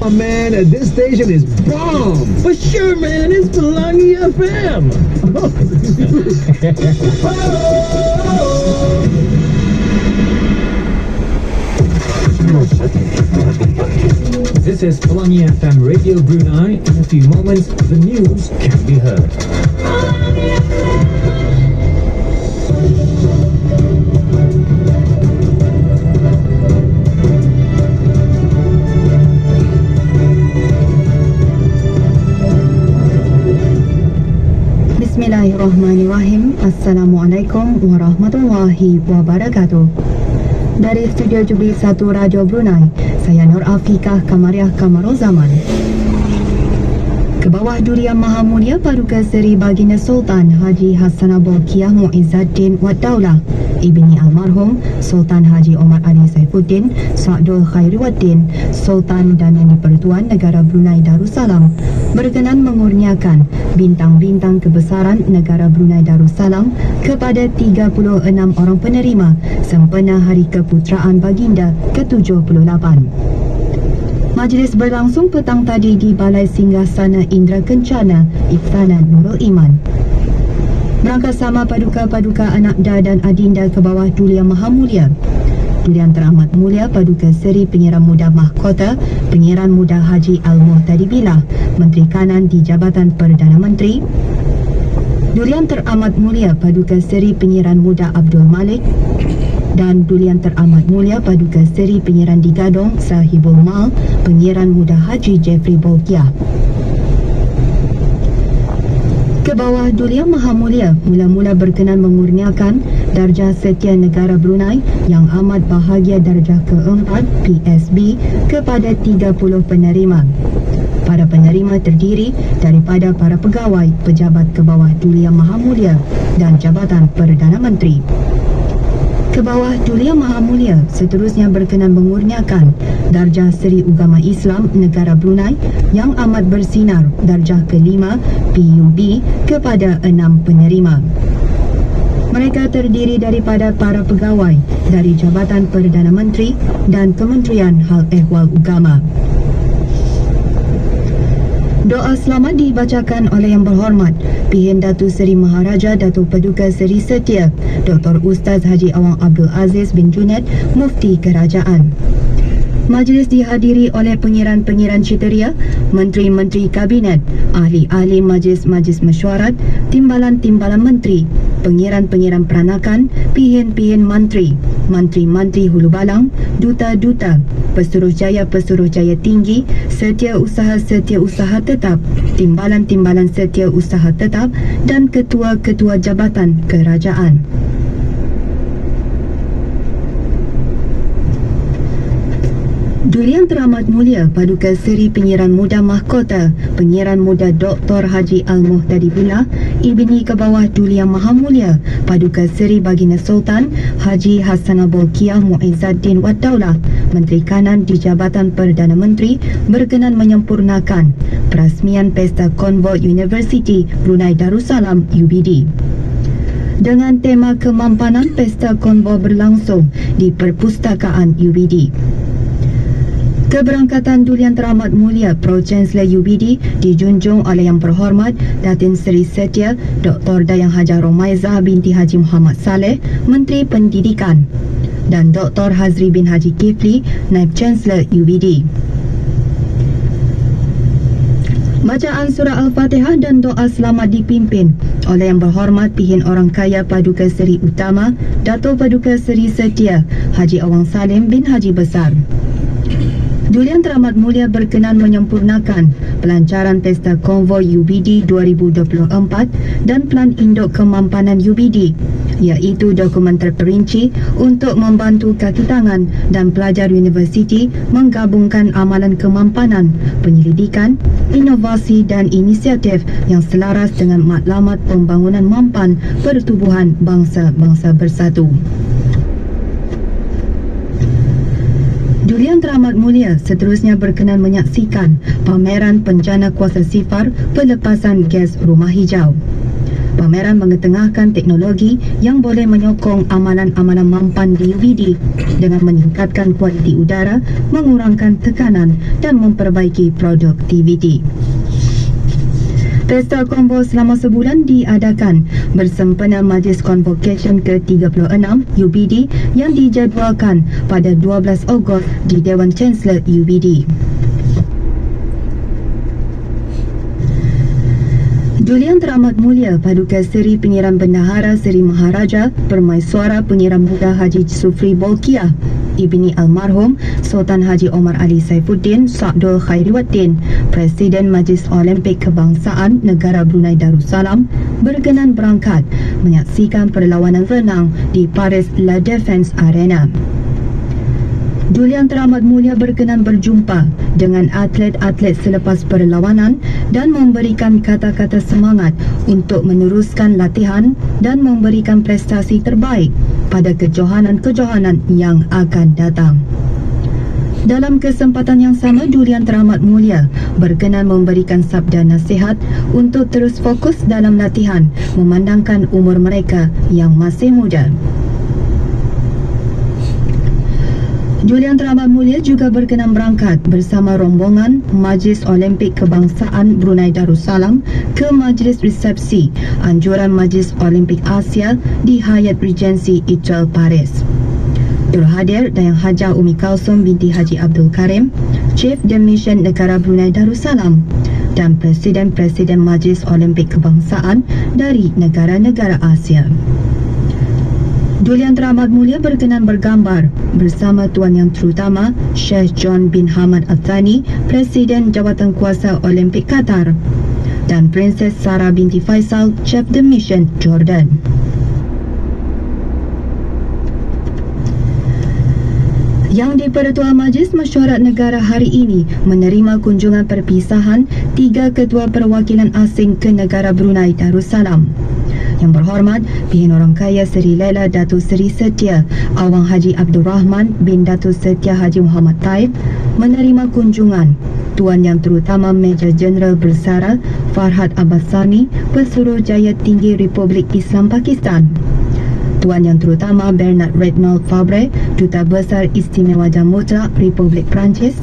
Oh man, this station is bomb! For sure, man, it's Pelangi FM! This is Pelangi FM Radio Brunei. In a few moments, the news can be heard. Bismillahirrahmanirrahim. Assalamualaikum warahmatullahi wabarakatuh. Dari Studio Jubilee 1 Radio Brunei, saya Nur Afiqah Kamariah Kamarul Zaman. Ke bawah Durian Maha Mulia Paduka Seri Baginda Sultan Haji Hassanah Bolkiah Muizzaddin Wad Daulah Ibni Almarhum Sultan Haji Omar Ali Saifuddin Sa'dul Khairiwaddin Sultan dan Yang di-Pertuan Negara Brunei Darussalam berkenan mengurniakan bintang-bintang kebesaran Negara Brunei Darussalam kepada 36 orang penerima sempena Hari Keputeraan Baginda ke-78. Majlis berlangsung petang tadi di Balai Singgasana Indra Kencana, Istana Nurul Iman. Berangkat sama paduka-paduka Anakda dan Adinda ke bawah Durian Maha Mulia. Durian Teramat Mulia Paduka Seri Penyiaran Muda Mahkota Penyiaran Muda Haji Al-Muhtadi Billah, Menteri Kanan di Jabatan Perdana Menteri. Durian Teramat Mulia Paduka Seri Penyiaran Muda Abdul Malik dan Durian Teramat Mulia Paduka Seri Penyiaran di Gadong Sahibul Mal Penyiaran Muda Haji Jeffrey Bolkiah. Ke bawah Durian Maha Mulia mula-mula berkenan mengurniakan Darjah Setia Negara Brunei yang amat bahagia darjah ke-4 PSB kepada 30 penerima. Para penerima terdiri daripada para pegawai pejabat ke bawah Durian Maha Mulia dan Jabatan Perdana Menteri. Ke bawah Durian Maha Mulia seterusnya berkenan mengurniakan Darjah Seri Ugama Islam Negara Brunei yang amat bersinar darjah ke-5 PUB kepada 6 penerima. Mereka terdiri daripada para pegawai dari Jabatan Perdana Menteri dan Kementerian Hal Ehwal Ugama. Doa selamat dibacakan oleh Yang Berhormat Pihin Datuk Seri Maharaja Datuk Paduka Seri Setia Dr. Ustaz Haji Awang Abdul Aziz bin Junaid, Mufti Kerajaan. Majlis dihadiri oleh pengiran-pengiran Citeria, Menteri-Menteri Kabinet, Ahli-Ahli Majlis-Majlis Mesyuarat, Timbalan-Timbalan Menteri, Pengiran-Pengiran Peranakan, Pihin-Pihin Mantri, Mantri-Mantri Hulu Balang, Duta-Duta, Pesuruhjaya-Pesuruhjaya Tinggi, Setiausaha-Setiausaha Tetap, Timbalan-Timbalan Setiausaha Tetap dan Ketua-Ketua Jabatan Kerajaan. Durian Teramat Mulia Paduka Seri Penyiaran Muda Mahkota Penyiaran Muda Dr. Haji Al-Muhtadi Billah Ibni ke bawah Durian Maha Mulia Paduka Seri Baginda Sultan Haji Hassanah Bolkiah Muizzaddin Wad Daulah Menteri Kanan di Jabatan Perdana Menteri berkenan menyempurnakan perasmian Pesta Konvoi Universiti Brunei Darussalam UBD. Dengan tema kemampanan Pesta Konvoi berlangsung di Perpustakaan UBD. Keberangkatan Durian Teramat Mulia Pro Chancellor UBD dijunjung oleh Yang Berhormat Datin Seri Setia Dr. Dayang Hajah Romaizah binti Haji Muhammad Saleh, Menteri Pendidikan, dan Dr. Hazri bin Haji Kifli, Naib Chancellor UBD. Bacaan surah Al-Fatihah dan doa selamat dipimpin oleh Yang Berhormat Pihin Orang Kaya Paduka Seri Utama Dato' Paduka Seri Setia Haji Awang Salim bin Haji Besar. Durian Teramat Mulia berkenan menyempurnakan pelancaran Pesta Konvoi UBD 2024 dan Plan Induk Kemampanan UBD, iaitu dokumen terperinci untuk membantu kaki tangan dan pelajar universiti menggabungkan amalan kemampanan, penyelidikan, inovasi dan inisiatif yang selaras dengan matlamat pembangunan mampan pertubuhan bangsa-bangsa bersatu. Durian Teramat Mulia seterusnya berkenan menyaksikan pameran Penjana Kuasa Sifar Pelepasan Gas Rumah Hijau. Pameran mengetengahkan teknologi yang boleh menyokong amalan-amalan mampan di UBD dengan meningkatkan kualiti udara, mengurangkan tekanan dan memperbaiki produktiviti. Pesta Convo selama sebulan diadakan bersempena Majlis Convocation ke-36 UBD yang dijadualkan pada 12 Ogos di Dewan Chancellor UBD. Julian Teramat Mulia Paduka Seri Penyiram Bendahara Seri Maharaja Permaiswara Penyiram Muda Haji Sufri Bolkiah Ibni Almarhum Sultan Haji Omar Ali Saifuddin Sabdul Khairiwaddin Presiden Majlis Olimpik Kebangsaan Negara Brunei Darussalam berkenan berangkat menyaksikan perlawanan renang di Paris La Défense Arena. Julian Teramat Mulia berkenan berjumpa dengan atlet-atlet selepas perlawanan dan memberikan kata-kata semangat untuk meneruskan latihan dan memberikan prestasi terbaik pada kejohanan-kejohanan yang akan datang. Dalam kesempatan yang sama, Julian Teramat Mulia berkenan memberikan sabda nasihat untuk terus fokus dalam latihan memandangkan umur mereka yang masih muda. Julian Teramat Mulia juga berkenan berangkat bersama rombongan Majlis Olimpik Kebangsaan Brunei Darussalam ke Majlis Resepsi Anjuran Majlis Olimpik Asia di Hyatt Regency Ijal Paris. Turut hadir Dayang Hajah Umi Kalsum binti Haji Abdul Karim, Chief The Mission Negara Brunei Darussalam dan Presiden-Presiden Majlis Olimpik Kebangsaan dari negara-negara Asia. Julian Teramat Mulia berkenan bergambar bersama Tuan Yang Terutama Sheikh John bin Hamad Al Thani, Presiden Jawatankuasa Olimpik Qatar dan Princess Sarah binti Faisal, Chief The Mission Jordan. Yang di-Pertua Majlis Mesyuarat Negara hari ini menerima kunjungan perpisahan 3 Ketua Perwakilan Asing ke Negara Brunei Darussalam. Yang berhormat, Pihak Orang Kaya Seri Laila Datuk Seri Setia Awang Haji Abdul Rahman bin Datuk Setia Haji Muhammad Taib menerima kunjungan Tuan Yang Terutama Major Jeneral Bersara Farhad Abbasani, Pesuruhjaya Tinggi Republik Islam Pakistan. Tuan Yang Terutama Bernard Reginald Fabre, Duta Besar Istimewa Jamutra Republik Perancis.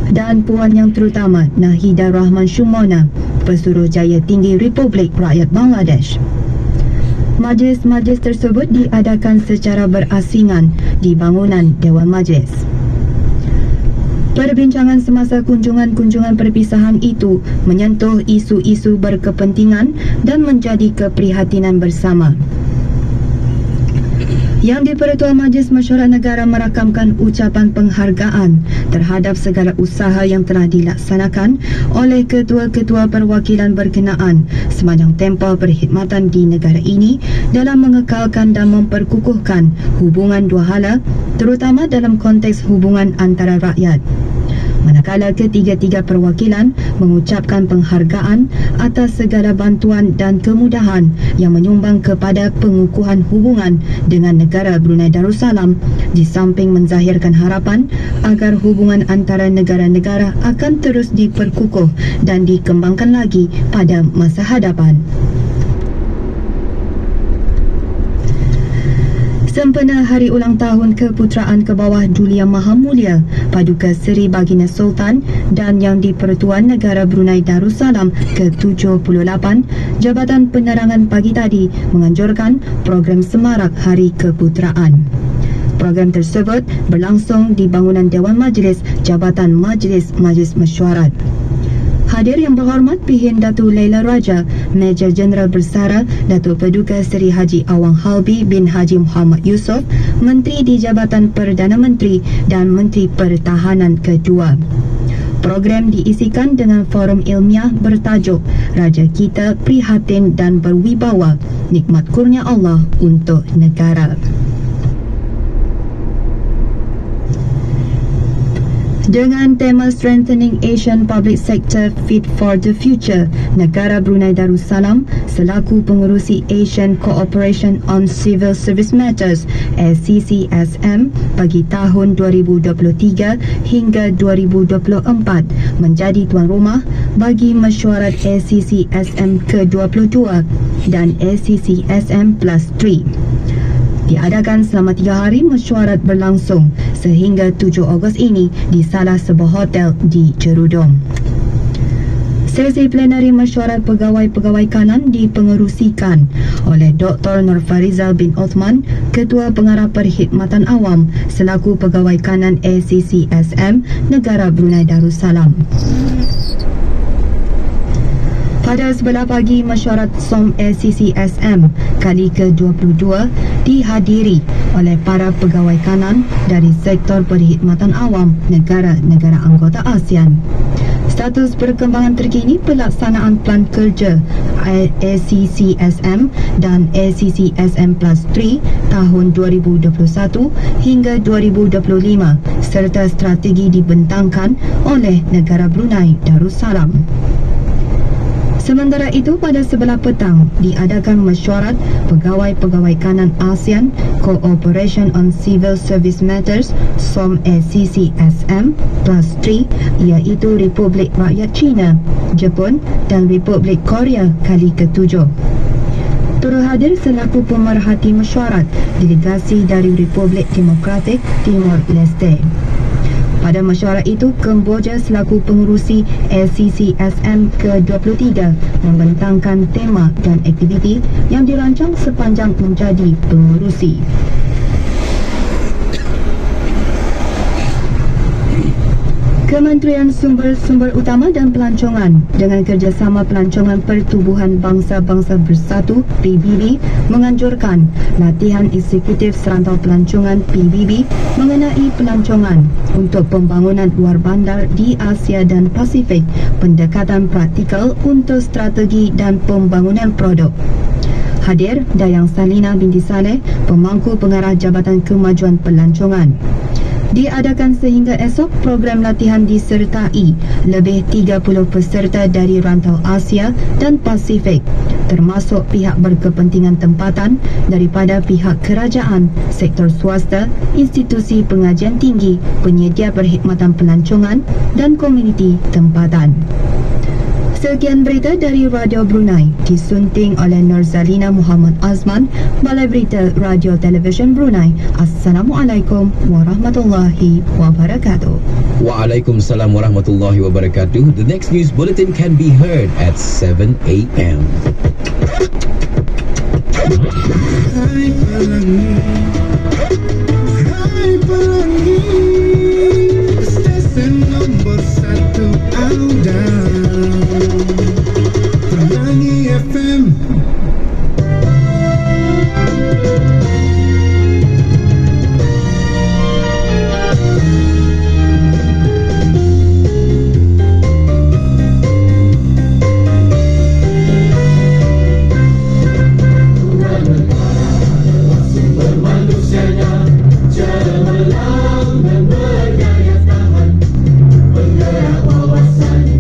Dan Puan Yang Terutama Nahida Rahman Shumona, Pesuruhjaya Tinggi Republik Rakyat Bangladesh. Majlis-majlis tersebut diadakan secara berasingan di bangunan Dewan Majlis. Perbincangan semasa kunjungan-kunjungan perpisahan itu menyentuh isu-isu berkepentingan dan menjadi keprihatinan bersama. Yang di-Pertua Majlis Mesyuarat Negara merakamkan ucapan penghargaan terhadap segala usaha yang telah dilaksanakan oleh ketua-ketua perwakilan berkenaan sepanjang tempoh perkhidmatan di negara ini dalam mengekalkan dan memperkukuhkan hubungan dua hala, terutama dalam konteks hubungan antara rakyat. Manakala ketiga-tiga perwakilan mengucapkan penghargaan atas segala bantuan dan kemudahan yang menyumbang kepada pengukuhan hubungan dengan negara Brunei Darussalam, di samping menzahirkan harapan agar hubungan antara negara-negara akan terus diperkukuh dan dikembangkan lagi pada masa hadapan. Sempena Hari Ulang Tahun Keputeraan ke bawah Duli Yang Maha Mulia Paduka Seri Baginda Sultan dan Yang di-Pertuan Negara Brunei Darussalam ke-78, Jabatan Penerangan pagi tadi menganjurkan program semarak Hari Keputeraan. Program tersebut berlangsung di bangunan Dewan Majlis Jabatan Majlis Mesyuarat. Hadir yang berhormat Pihin Datuk Laila Raja, Major Jeneral Bersara Datuk Paduka Seri Haji Awang Halbi bin Haji Muhammad Yusof, Menteri di Jabatan Perdana Menteri dan Menteri Pertahanan kedua. Program diisikan dengan forum ilmiah bertajuk Raja Kita Prihatin dan Berwibawa, Nikmat Kurnia Allah untuk Negara. Dengan tema Strengthening Asian Public Sector Fit for the Future, negara Brunei Darussalam selaku pengerusi Asian Cooperation on Civil Service Matters (ACCSM) bagi tahun 2023 hingga 2024 menjadi tuan rumah bagi mesyuarat ACCSM ke-22 dan ACCSM Plus 3. Diadakan selama 3 hari, mesyuarat berlangsung sehingga 7 Ogos ini di salah sebuah hotel di Jerudong. Sesi plenari mesyuarat pegawai-pegawai kanan dipengerusikan oleh Dr. Nur Farizal bin Othman, Ketua Pengarah Perkhidmatan Awam selaku Pegawai Kanan ACCSM Negara Brunei Darussalam. Pada sebelah pagi, mesyuarat SOM ACCSM kali ke-22 dihadiri oleh para pegawai kanan dari sektor perkhidmatan awam negara-negara anggota ASEAN. Status perkembangan terkini pelaksanaan plan kerja ACCSM dan ACCSM Plus 3 tahun 2021 hingga 2025 serta strategi dibentangkan oleh negara Brunei Darussalam. Sementara itu, pada sebelah petang diadakan mesyuarat pegawai-pegawai kanan ASEAN Cooperation on Civil Service Matters SOM ACCSM Plus 3 iaitu Republik Rakyat China, Jepun dan Republik Korea kali ke-7. Turut hadir selaku pemerhati mesyuarat delegasi dari Republik Demokratik Timor Leste. Pada mesyuarat itu, Kemboja selaku pengurusi ACCSM ke-23 membentangkan tema dan aktiviti yang dirancang sepanjang menjadi pengurusi. Kementerian Sumber-Sumber Utama dan Pelancongan dengan kerjasama Pelancongan Pertubuhan Bangsa-Bangsa Bersatu PBB menganjurkan latihan eksekutif serantau pelancongan PBB mengenai pelancongan untuk pembangunan luar bandar di Asia dan Pasifik, pendekatan praktikal untuk strategi dan pembangunan produk. Hadir Dayang Salina binti Saleh, Pemangku Pengarah Jabatan Kemajuan Pelancongan. Diadakan sehingga esok, program latihan disertai lebih 30 peserta dari rantau Asia dan Pasifik, termasuk pihak berkepentingan tempatan daripada pihak kerajaan, sektor swasta, institusi pengajian tinggi, penyedia perkhidmatan pelancongan dan komuniti tempatan. Sekian berita dari Radio Brunei, disunting oleh Nurzalina Muhammad Azman, Balai Berita Radio Television Brunei. Assalamualaikum warahmatullahi wabarakatuh. Waalaikumsalam warahmatullahi wabarakatuh. The next news bulletin can be heard at 7 a.m. Hai Pelangi, Hai Pelangi, stesen nombor 1 Auda, Pelangi FM. Cemerlang dan bergaya tahan, penggerak wawasan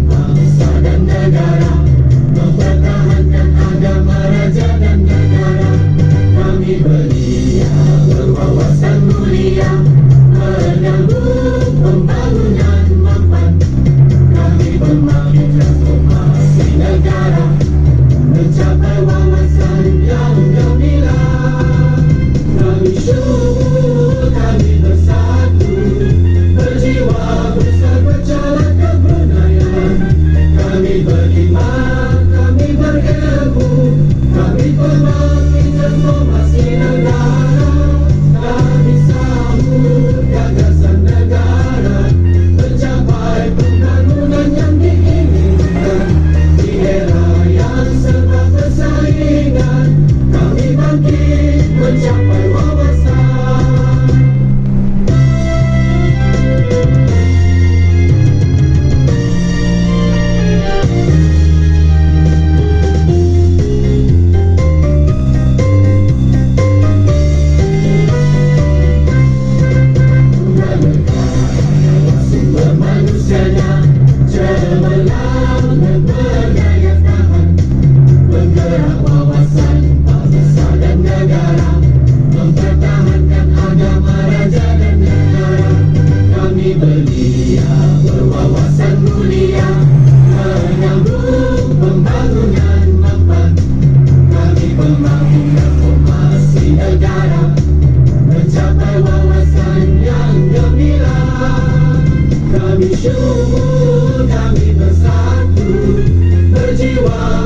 jiwa.